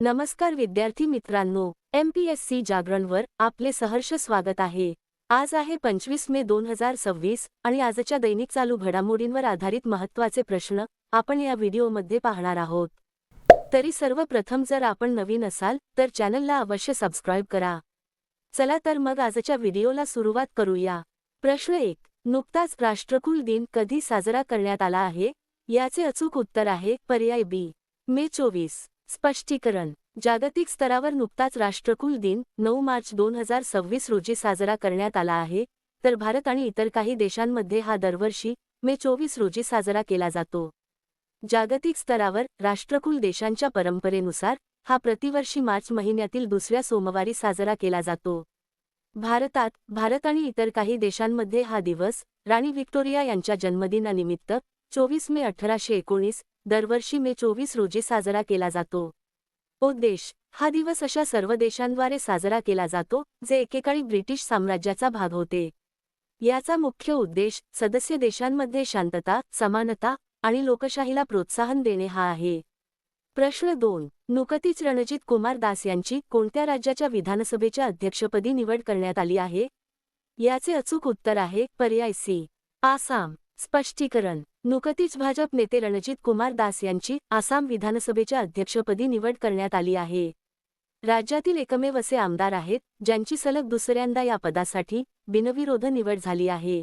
नमस्कार विद्यार्थी मित्रांनो, MPSC जागरणवर आपले सहर्ष स्वागत आहे। आज आहे 25 मे 2026 आणि आजच्या दैनिक चालू घडामोडींवर आधारित महत्त्वाचे प्रश्न आपण या व्हिडिओमध्ये पाहणार आहोत। तरी सर्वप्रथम जर आपण नवीन असाल तर चॅनलला अवश्य सबस्क्राइब करा। चला तर मग आजच्या व्हिडिओला सुरुवात करूया। प्रश्न 1, नुकताच राष्ट्रकुल दिन कधी साजरा करण्यात आला आहे? याचे अचूक उत्तर आहे पर्याय बी, मे 24। स्पष्टीकरण: जागतिक स्तरावर नुकताच राष्ट्रकुल दिन 9 मार्च 2026 रोजी साजरा करण्यात आला आहे, तर भारत आणि इतर काही देशांमध्ये हा दरवर्षी मे 24 रोजी साजरा केला जातो। जागतिक स्तरावर राष्ट्रकुल देशांच्या परंपरेनुसार हा प्रतिवर्षी मार्च महिन्यातील दुसऱ्या सोमवारी साजरा केला जातो। भारत आणि इतर काही देशांमध्ये हा दिवस राणी व्हिक्टोरिया यांच्या जन्मदिनानिमित्त 24 मे 1819 दरवर्षी मे 24 रोजी साजरा केला जातो। उद्देश: हा दिवस अशा सर्व देशांद्वारे साजरा केला जातो जे एकेकाळी ब्रिटिश साम्राज्याचा भाग होते। याचा मुख्य उद्देश सदस्य देशांमध्ये शांतता, समानता आणि लोकशाहीला प्रोत्साहन देणे हा आहे। प्रश्न 2, नुकतीच रणजित कुमार दास यांची कोणत्या राज्याच्या विधानसभेच्या अध्यक्षपदी निवड करण्यात आली आहे? याचे अचूक उत्तर आहे पर्याय सी, आसाम। स्पष्टीकरण: नुकतीच भाजप नेते रणजित कुमार दास यांची आसाम विधानसभेच्या अध्यक्षपदी निवड करण्यात आली आहे। राज्यातील एकमेव असे आमदार आहेत ज्यांची सलग दुसऱ्यांदा या पदासाठी बिनविरोध निवड झाली आहे।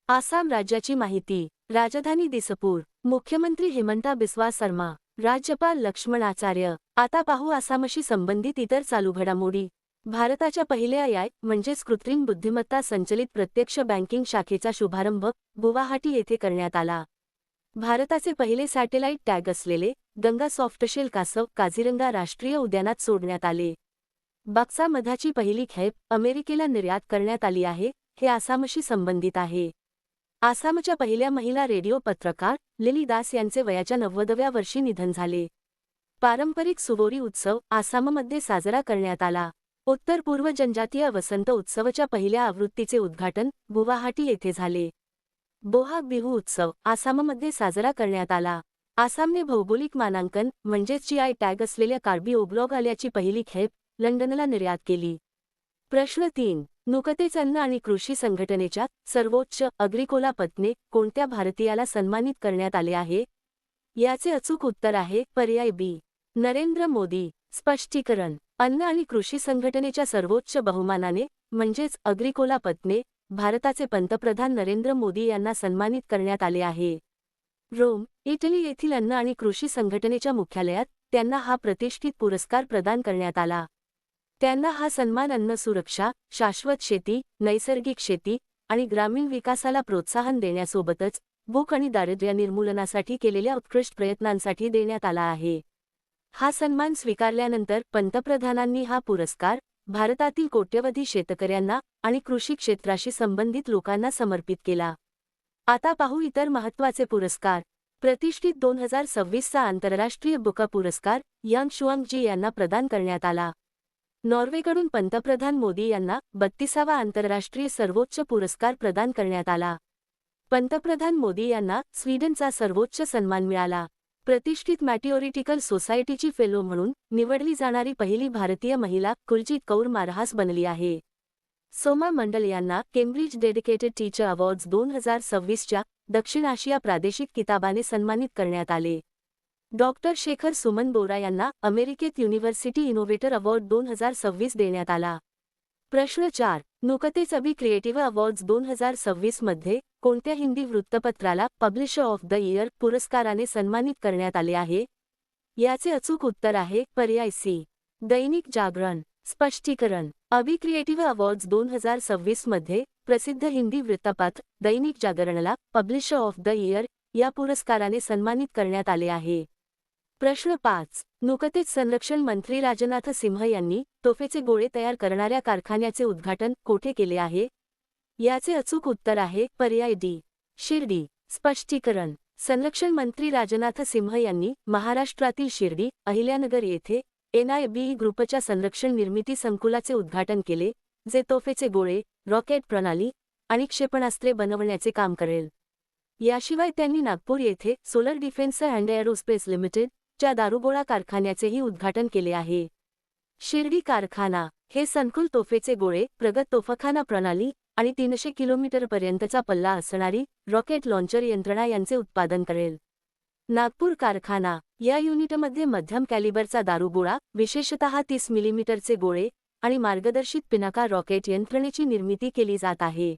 आसाम राज्याची माहिती: राजधानी दिसपूर, मुख्यमंत्री हिमंता बिस्वा शर्मा, राज्यपाल लक्ष्मण आचार्य। आता पाहू आसामशी संबंधित इतर चालू घडामोडी। भारताच्या पहिल्या AI म्हणजेच कृत्रिम बुद्धिमत्ता संचलित प्रत्यक्ष बँकिंग शाखेचा शुभारंभ गुवाहाटी येथे करण्यात आला। भारताचे पहिले सॅटेलाइट टॅग असलेले गंगा सॉफ्टशेल कासव काझीरंगा राष्ट्रीय उद्यानात सोडण्यात आले। बक्सा मधाची पहिली खेप अमेरिकेला निर्यात करण्यात आली आहे, हे आसामशी संबंधित आहे। आसामच्या पहिल्या महिला रेडिओ पत्रकार लिली दास यांचे वयाच्या 90व्या वर्षी निधन झाले। पारंपरिक सुवोरी उत्सव आसाममध्ये साजरा करण्यात आला। उत्तर पूर्व जनजातीय वसंत उत्सवच्या पहिल्या आवृत्तीचे उद्घाटन गुवाहाटी येथे झाले। बोहाग बिहू उत्सव आसाममध्ये साजरा करण्यात आला। आसामने भौगोलिक मानांकन म्हणजेच GI टॅग असलेल्या कार्बी ओब्लॉग आल्याची पहिली खेप लंडनला निर्यात केली। प्रश्न 3, नुकतेच अन्न आणि कृषी संघटनेच्या सर्वोच्च अग्रिकोला पदकने कोणत्या भारतीयाला सन्मानित करण्यात आले आहे? याचे अचूक उत्तर आहे पर्याय बी, नरेंद्र मोदी। स्पष्टीकरण: अन्न आणि कृषी संघटनेच्या सर्वोच्च बहुमानाने म्हणजेच अग्रिकोला पदकने भारताचे पंतप्रधान नरेंद्र मोदी यांना सन्मानित करण्यात आले आहे। रोम, इटली येथील अन्न आणि कृषी संघटनेच्या मुख्यालयात त्यांना हा प्रतिष्ठित पुरस्कार प्रदान करण्यात आला। त्यांना हा सन्मान अन्न सुरक्षा, शाश्वत शेती, नैसर्गिक शेती आणि ग्रामीण विकासाला प्रोत्साहन देण्यासोबतच भूक आणि दारिद्र्य निर्मूलनासाठी केलेल्या उत्कृष्ट प्रयत्नांसाठी देण्यात आला आहे। हा सन्मान स्वीकारल्यानंतर पंतप्रधानांनी हा पुरस्कार भारतातील कोट्यवधी शेतकऱ्यांना आणि कृषी क्षेत्राशी संबंधित लोकांना समर्पित केला। आता पाहू इतर महत्त्वाचे पुरस्कार। प्रतिष्ठित 2026चा आंतरराष्ट्रीय बुका पुरस्कार यांग शुआंगजी यांना प्रदान करण्यात आला। नॉर्वेकडून पंतप्रधान मोदी यांना 32वा आंतरराष्ट्रीय सर्वोच्च पुरस्कार प्रदान करण्यात आला। पंतप्रधान मोदी यांना स्वीडनचा सर्वोच्च सन्मान मिळाला। प्रतिष्ठित मॅटिओरिटिकल सोसायटीची फेलो म्हणून निवडली जाणारी पहिली भारतीय महिला कुलजीत कौर मारहास बनली आहे। सोमा मंडल यांना केम्ब्रिज डेडिकेटेड टीचर अवॉर्ड्स 2026च्या दक्षिण आशिया प्रादेशिक किताबाने सन्मानित करण्यात आले। डॉक्टर शेखर सुमन बोरा यांना अमेरिकेत युनिव्हर्सिटी इनोव्हेटर अवॉर्ड 2026 देण्यात आला। प्रश्न 4, नुकतेच अबी क्रिएटिव्ह अवॉर्ड्स 2026 मध्ये कोणत्या हिंदी वृत्तपत्राला पब्लिशर ऑफ द इयर पुरस्काराने सन्मानित करण्यात आले आहे? याचे अचूक उत्तर आहे पर्याय सी, दैनिक जागरण। स्पष्टीकरण: अबी क्रिएटिव्ह अवॉर्ड्स 2026 मध्ये प्रसिद्ध हिंदी वृत्तपत्र दैनिक जागरणला पब्लिशर ऑफ द इयर या पुरस्काराने सन्मानित करण्यात आले आहे। प्रश्न 5, नुकतेच संरक्षण मंत्री राजनाथ सिंह यांनी तोफेचे गोळे तयार करणाऱ्या कारखान्याचे उद्घाटन कोठे केले आहे? याचे अचूक उत्तर आहे पर्याय डी, शिर्डी। स्पष्टीकरण: संरक्षण मंत्री राजनाथ सिंह यांनी महाराष्ट्रातील शिर्डी, अहिल्यानगर येथे NIBE ग्रुपच्या संरक्षण निर्मिती संकुलाचे उद्घाटन केले, जे तोफेचे गोळे, रॉकेट प्रणाली आणि क्षेपणास्त्रे बनवण्याचे काम करेल। याशिवाय त्यांनी नागपूर येथे solar defence and aerospace limited च्या दारुगोळा कारखान्याचेही उद्घाटन केले आहे. शिर्डी कारखाना हे सनकुल तोफेचे गोळे, प्रगत तोफखाना प्रणाली आणि 300 किलोमीटरपर्यंतचा पल्ला असणारी रॉकेट लॉन्चर यंत्रणा यांचे उत्पादन करेल. नागपूर कारखाना या युनिटमध्ये मध्यम कॅलिबरचा दारुगोळा, विशेषतः 30 मिलीमीटरचे गोळे आणि मार्गदर्शित पिनाका रॉकेट यंत्रणेची निर्मिती केली जात आहे.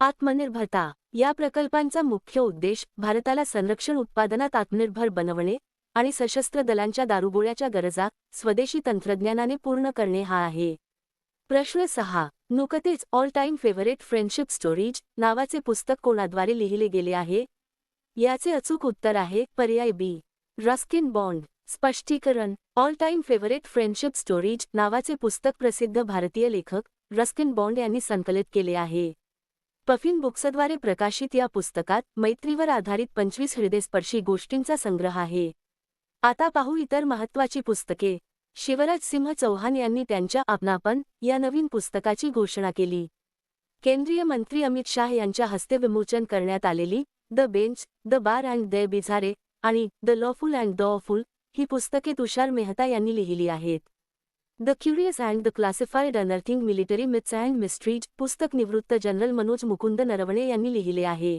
आत्मनिर्भरता या प्रकल्पांचा मुख्य उद्देश भारताला संरक्षण उत्पादनात आत्मनिर्भर बनवणे आणि सशस्त्र दलांच्या दारुगोळ्याच्या गरजा स्वदेशी तंत्रज्ञानाने पूर्ण करणे हा आहे. प्रश्न 6. नुकतेच all time favourite friendship stories नावाचे पुस्तक कोणाद्वारे लिहिले गेले आहे? याचे अचूक उत्तर आहे पर्याय बी. Ruskin Bond. स्पष्टीकरण. All time favourite friendship stories नावाचे पुस्तक प्रसिद्ध भारतीय लेखक रस्किन बॉन्ड यांनी संकलित केले आहे. पफिन बुक्सद्वारे प्रकाशित या पुस्तकात मैत्रीवर आधारित 25 हृदयस्पर्शी गोष्टींचा संग्रह आहे. आता पाहू इतर महत्त्वाची पुस्तके. शिवराज सिंह चौहान यांनी त्यांच्या आपनापन या नवीन पुस्तकाची घोषणा केली. केंद्रीय मंत्री अमित शाह यांच्या हस्ते विमोचन करण्यात आलेली the bench, the bar and the bizarre आणि the lawful and the awful ही पुस्तके तुषार मेहता यांनी लिहिली आहेत. The curious and the classified unearthing military myths and mysteries पुस्तक निवृत्त जनरल मनोज मुकुंद नरवणे यांनी लिहिले आहे.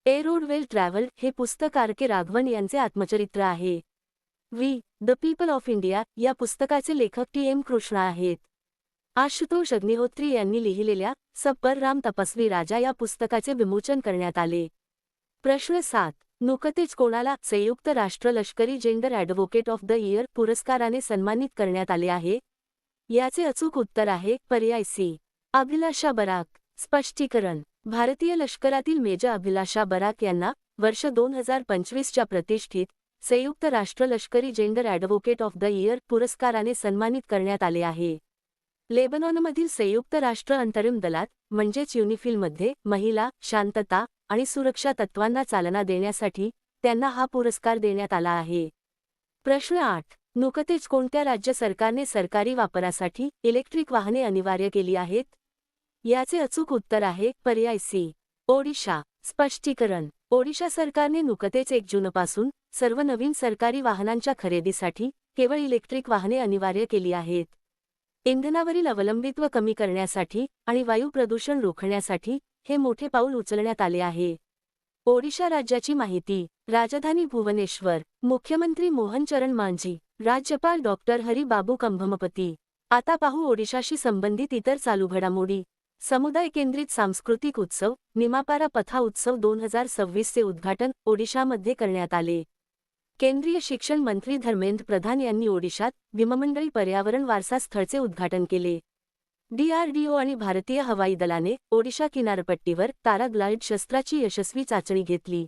ए रोड वेल ट्रॅव्हल्ड हे पुस्तक आर के राघवन यांचे आत्मचरित्र आहे. We the people of India या पुस्तकाचे लेखक टी एम कृष्णा आहेत. आशुतोष अग्निहोत्री यांनी लिहिलेल्या सब पर राम तपस्वी राजा या पुस्तकाचे विमोचन करण्यात आले. प्रश्न 7. नुकतेच कोणाला संयुक्त राष्ट्र लष्करी gender advocate of the year पुरस्काराने सन्मानित करण्यात आले आहे? याचे अचूक उत्तर आहे पर्याय सी. अभिलाषा बराक. स्पष्टीकरण. भारतीय लष्करातील मेजर अभिलाषा बराक यांना वर्ष 2025च्या प्रतिष्ठित संयुक्त राष्ट्र लष्करी gender advocate of the year पुरस्काराने सन्मानित करण्यात आले आहे. लेबनॉनमधील संयुक्त राष्ट्र अंतरिम दलात म्हणजेच युनिफिलमध्ये महिला, शांतता आणि सुरक्षा तत्वांना चालना देण्यासाठी त्यांना हा पुरस्कार देण्यात आला आहे. प्रश्न 8. नुकतेच कोणत्या राज्य सरकारने सरकारी वापरासाठी इलेक्ट्रिक वाहने अनिवार्य केली आहेत? याचे अचूक उत्तर आहे पर्याय सी. ओडिशा. स्पष्टीकरण. ओडिशा सरकारने नुकतेच 1 जूनपासून सर्व नवीन सरकारी वाहनांच्या खरेदीसाठी केवळ इलेक्ट्रिक वाहने अनिवार्य केली आहेत. इंधनावरील अवलंबित्व कमी करण्यासाठी आणि वायू प्रदूषण रोखण्यासाठी हे मोठे पाऊल उचलण्यात आले आहे. ओडिशा राज्याची माहिती. राजधानी भुवनेश्वर. मुख्यमंत्री मोहन चरण मांझी. राज्यपाल डॉक्टर हरी बाबू कंभमपती. आता पाहू ओडिशाशी संबंधित इतर चालू घडामोडी. समुदाय केंद्रित सांस्कृतिक उत्सव निमापारा पथा उत्सव 2026 चे उद्घाटन ओडिशामध्ये करण्यात आले. केंद्रीय शिक्षण मंत्री धर्मेंद्र प्रधान यांनी ओडिशात भीममंडळी पर्यावरण वारसा स्थळचे उद्घाटन केले. DRDO आणि भारतीय हवाई दलाने ओडिशा किनारपट्टीवर तारा ग्लाइड शस्त्राची यशस्वी चाचणी घेतली.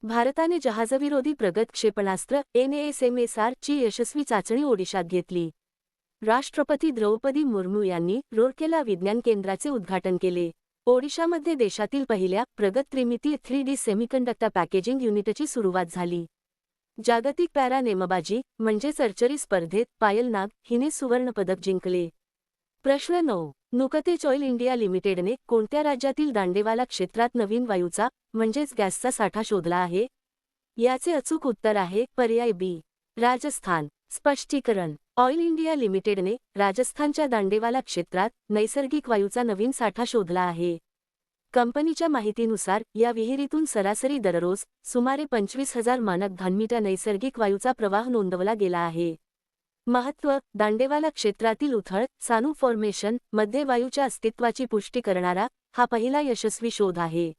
भारताने जहाजविरोधी प्रगत क्षेपणास्त्र NASMSR ची यशस्वी चाचणी ओडिशात घेतली. राष्ट्रपती द्रौपदी मुर्मू यांनी रूरकेला विज्ञान केंद्राचे उद्घाटन केले. ओडिशामध्ये देशातील पहिल्या प्रगत त्रिमितीय 3D सेमीकंडक्टर पॅकेजिंग युनिटची सुरुवात झाली. जागतिक पॅरा नेमबाजी म्हणजेच आर्चरी स्पर्धेत पायल नाग हिने सुवर्णपदक जिंकले. प्रश्न 9. नुकतेच ऑइल इंडिया लिमिटेडने कोणत्या राज्यातील दांडेवाला क्षेत्रात नवीन वायूचा म्हणजेच गॅसचा साठा शोधला आहे? याचे अचूक उत्तर आहे पर्याय बी. राजस्थान. स्पष्टीकरण. ऑइल इंडिया लिमिटेडने राजस्थानच्या दांडेवाला क्षेत्रात नैसर्गिक वायूचा नवीन साठा शोधला आहे. कंपनीच्या माहितीनुसार या विहिरीतून सरासरी दररोज सुमारे 25,000 मानक घनमीटर नैसर्गिक वायूचा प्रवाह नोंदवला गेला आहे. महत्त्व. दांडेवाला क्षेत्रातील उथळ सानू फॉर्मेशन मध्ये वायूच्या अस्तित्वाची पुष्टी करणारा हा पहिला यशस्वी शोध आहे.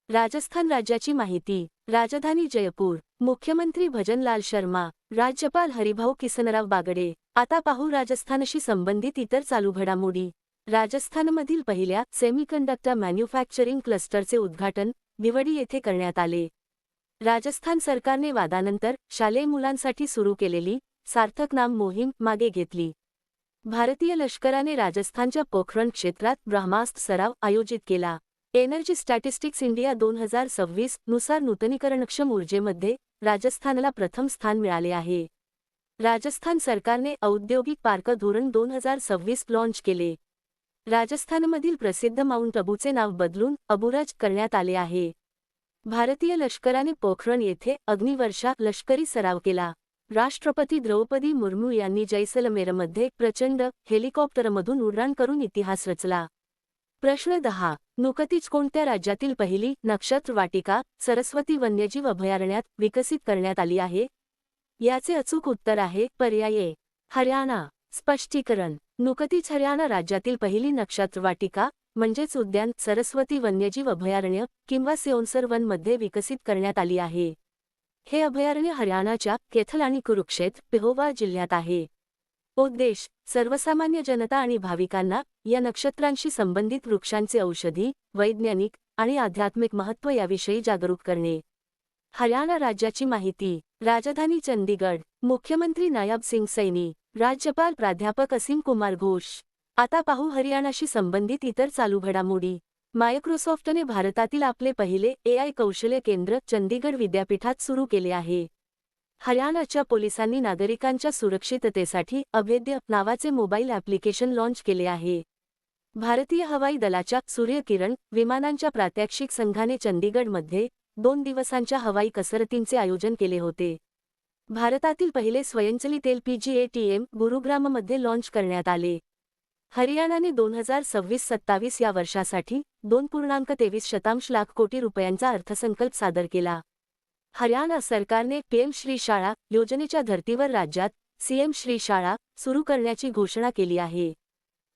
राजस्थान राज्याची माहिती. राजधानी जयपूर. मुख्यमंत्री भजनलाल शर्मा. राज्यपाल हरिभाऊ किसनराव बागडे. आता पाहू राजस्थानशी संबंधित इतर चालू घडामोडी. राजस्थानमधील पहिल्या सेमीकंडक्टर मॅन्युफॅक्चरिंग क्लस्टरचे उद्घाटन भिवडी येथे करण्यात आले. राजस्थान सरकारने वादानंतर शालेय मुलांसाठी सुरू केलेली सार्थक नाम मोहीम मागे घेतली. भारतीय लष्कराने राजस्थानच्या पोखरण क्षेत्रात ब्रह्मास्त्र सराव आयोजित केला. एनर्जी स्टॅटिस्टिक्स इंडिया 2026 नुसार नूतनीकरणक्षम ऊर्जेमध्ये राजस्थानला प्रथम स्थान मिळाले आहे. राजस्थान सरकारने औद्योगिक पार्क धोरण 2026 लॉन्च केले. राजस्थानमधील प्रसिद्ध माउंट अबूचे नाव बदलून अबुराज करण्यात आले आहे. भारतीय लष्कराने पोखरण येथे अग्निवर्षा लष्करी सराव केला. राष्ट्रपती द्रौपदी मुर्मू यांनी जैसलमेरमध्ये प्रचंड हेलिकॉप्टरमधून उड्डाण करून इतिहास रचला. प्रश्न 10. नुकतीच कोणत्या राज्यातील पहिली नक्षत्रवाटिका सरस्वती वन्यजीव अभयारण्यात विकसित करण्यात आली आहे? याचे अचूक उत्तर आहे पर्याय ए. हरियाणा. स्पष्टीकरण. नुकतीच हरियाणा राज्यातील पहिली नक्षत्रवाटिका म्हणजेच उद्यान सरस्वती वन्यजीव अभयारण्य किंवा सिओन्सर वनमध्ये विकसित करण्यात आली आहे. हे अभयारण्य हरियाणाच्या कैथल आणि कुरुक्षेत्र पेहोवा जिल्ह्यात आहे. उद्देश सर्वसामान्य जनता आणि भाविकांना या नक्षत्रांशी संबंधित वृक्षांचे औषधी, वैज्ञानिक आणि आध्यात्मिक महत्त्व याविषयी जागरूक करणे. हरियाणा राज्याची माहिती. राजधानी चंदीगड. मुख्यमंत्री नायब सिंग सैनी. राज्यपाल प्राध्यापक असीम कुमार घोष. आता पाहू हरियाणाशी संबंधित इतर चालू घडामोडी. मायक्रोसॉफ्टने भारतातील आपले पहिले AI कौशल्य केंद्र चंदीगड विद्यापीठात सुरू केले आहे. हरियाणाच्या पोलिसांनी नागरिकांच्या सुरक्षिततेसाठी अभेद्य नावाचे मोबाईल ॲप्लिकेशन लॉन्च केले आहे. भारतीय हवाई दलाच्या सूर्यकिरण विमानांच्या प्रात्यक्षिक संघाने चंदीगडमध्ये 2 दिवसांच्या हवाई कसरतींचे आयोजन केले होते. भारतातील पहिले स्वयंचलित LPG ATM गुरुग्राममध्ये लॉन्च करण्यात आले. हरियाणाने 2026-27 या वर्षासाठी 2.23 लाख कोटी रुपयांचा अर्थसंकल्प सादर केला. हरियाणा सरकारने PM श्री शाळा योजनेच्या धर्तीवर राज्यात CM श्री शाळा सुरू करण्याची घोषणा केली आहे.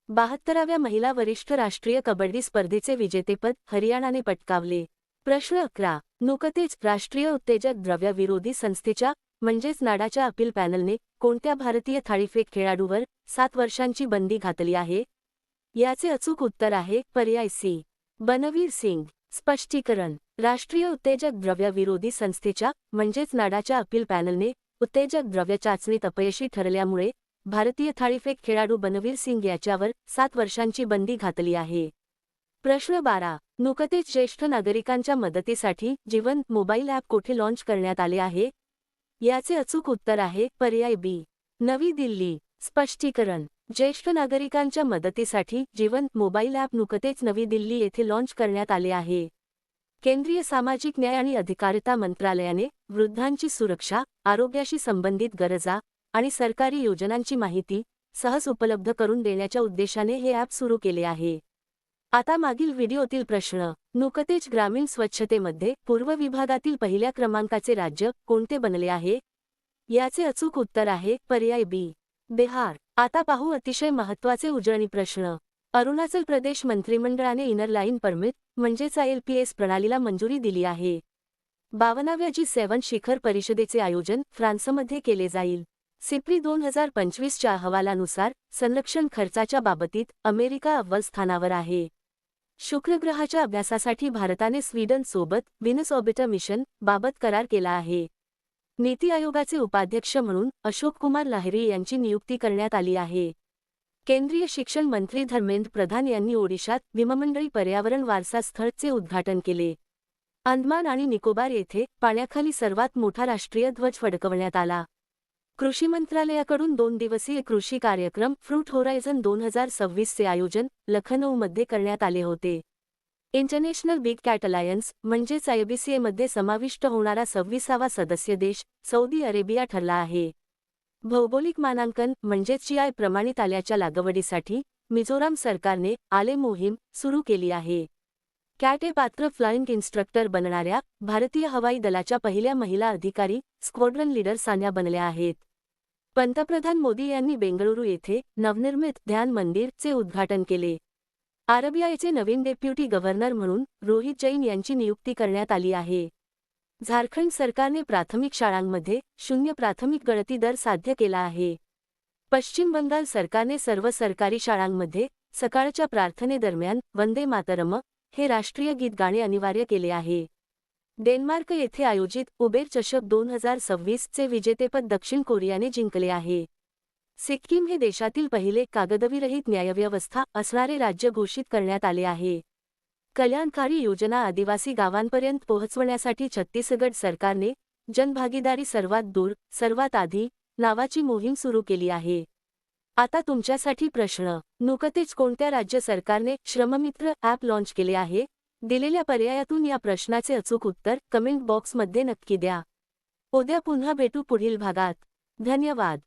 72व्या महिला वरिष्ठ राष्ट्रीय कबड्डी स्पर्धेचे विजेतेपद हरियाणाने पटकावले. प्रश्न 11. नुकतेच राष्ट्रीय उत्तेजक द्रव्य विरोधी संस्थेच्या म्हणजेच नाडाच्या अपील पॅनलने कोणत्या भारतीय थाळीफेक खेळाडूवर 7 वर्षांची बंदी घातली आहे? याचे अचूक उत्तर आहे पर्याय सी. बनवीर सिंग. स्पष्टीकरण. राष्ट्रीय उत्तेजक द्रव्य विरोधी संस्थेच्या म्हणजेच नाडाच्या अपील पॅनलने उत्तेजक द्रव्य चाचणीत अपयशी ठरल्यामुळे भारतीय थाळीफेक खेळाडू बनवीर सिंग याच्यावर 7 वर्षांची बंदी घातली आहे. प्रश्न 12. नुकतेच ज्येष्ठ नागरिकांच्या मदतीसाठी जीवन मोबाईल ॲप कोठे लॉन्च करण्यात आले आहे? याचे अचूक उत्तर आहे पर्याय बी. नवी दिल्ली. स्पष्टीकरण. ज्येष्ठ नागरिकांच्या मदतीसाठी जीवन मोबाईल ॲप नुकतेच नवी दिल्ली येथे लॉन्च करण्यात आले आहे. केंद्रीय सामाजिक न्याय आणि अधिकारिता मंत्रालयाने वृद्धांची सुरक्षा, आरोग्याशी संबंधित गरजा आणि सरकारी योजनांची माहिती सहज उपलब्ध करून देण्याच्या उद्देशाने हे ॲप सुरू केले आहे. आता मागील व्हिडिओतील प्रश्न. नुकतेच ग्रामीण स्वच्छतेमध्ये पूर्व विभागातील पहिल्या क्रमांकाचे राज्य कोणते बनले आहे? याचे अचूक उत्तर आहे पर्याय बी. बिहार. आता पाहू अतिशय महत्त्वाचे उजळणी प्रश्न. अरुणाचल प्रदेश मंत्रिमंडळाने इनर लाईन परमिट म्हणजेच ILPS प्रणालीला मंजुरी दिली आहे. 52व्या G7 शिखर परिषदेचे आयोजन फ्रान्समध्ये केले जाईल. सिप्री 2025च्या अहवालानुसार संरक्षण खर्चाच्या बाबतीत अमेरिका अव्वल स्थानावर आहे. शुक्रग्रहाच्या अभ्यासासाठी भारताने स्वीडनसोबत व्हीनस ऑर्बिटर मिशन बाबत करार केला आहे. नीती आयोगाचे उपाध्यक्ष म्हणून अशोक कुमार लाहिरी यांची नियुक्ती करण्यात आली आहे. केंद्रीय शिक्षण मंत्री धर्मेंद्र प्रधान यांनी ओडिशात भीममंडळी पर्यावरण वारसा स्थळचे उद्घाटन केले. अंदमान आणि निकोबार येथे पाण्याखाली सर्वात मोठा राष्ट्रीय ध्वज फडकवण्यात आला. कृषी मंत्रालयाकडून 2 दिवसीय कृषी कार्यक्रम फ्रूट होरायझन 2026 चे आयोजन लखनौमध्ये करण्यात आले होते. इंटरनॅशनल बिग कॅट अलायन्स म्हणजेच IBCA मध्ये समाविष्ट होणारा 26वा सदस्य देश सौदी अरेबिया ठरला आहे. भौगोलिक मानांकन म्हणजेच GI प्रमाणित आल्याच्या लागवडीसाठी मिझोराम सरकारने आले मोहीम सुरू केली आहे. कॅट ए पात्र फ्लाइंग इन्स्ट्रक्टर बनणाऱ्या भारतीय हवाई दलाच्या पहिल्या महिला अधिकारी स्क्वॉड्रन लीडर सान्या बनल्या आहेत. पंतप्रधान मोदी यांनी बेंगळुरू येथे नवनिर्मित ध्यान मंदिर चे उद्घाटन केले. RBIचे नवीन डेप्युटी गव्हर्नर म्हणून रोहित जैन यांची नियुक्ती करण्यात आली आहे. झारखंड सरकारने प्राथमिक शाळांमध्ये 0 प्राथमिक गळती दर साध्य केला आहे. पश्चिम बंगाल सरकारने सर्व सरकारी शाळांमध्ये सकाळच्या प्रार्थनेदरम्यान वंदे मातरम हे राष्ट्रीय गीत गाणे अनिवार्य केले आहे. डेन्मार्क येथे आयोजित उबेर चषक 2026 चे विजेतेपद दक्षिण कोरियाने जिंकले आहे. सिक्कीम हे देशातील पहिले कागदविरहित न्यायव्यवस्था असणारे राज्य घोषित करण्यात आले आहे. कल्याणकारी योजना आदिवासी गावांपर्यंत पोहोचवण्यासाठी छत्तीसगड सरकारने जनभागीदारी सर्वात दूर सर्वात आधी नावाची मोहीम सुरू केली आहे. आता तुमच्यासाठी प्रश्न. नुकतेच कोणत्या राज्य सरकारने श्रममित्र ॲप लॉन्च केले आहे? दिलेल्या पर्यायातून या प्रश्नाचे अचूक उत्तर कमेंट बॉक्समध्ये नक्की द्या. उद्या पुन्हा भेटू पुढील भागात. धन्यवाद.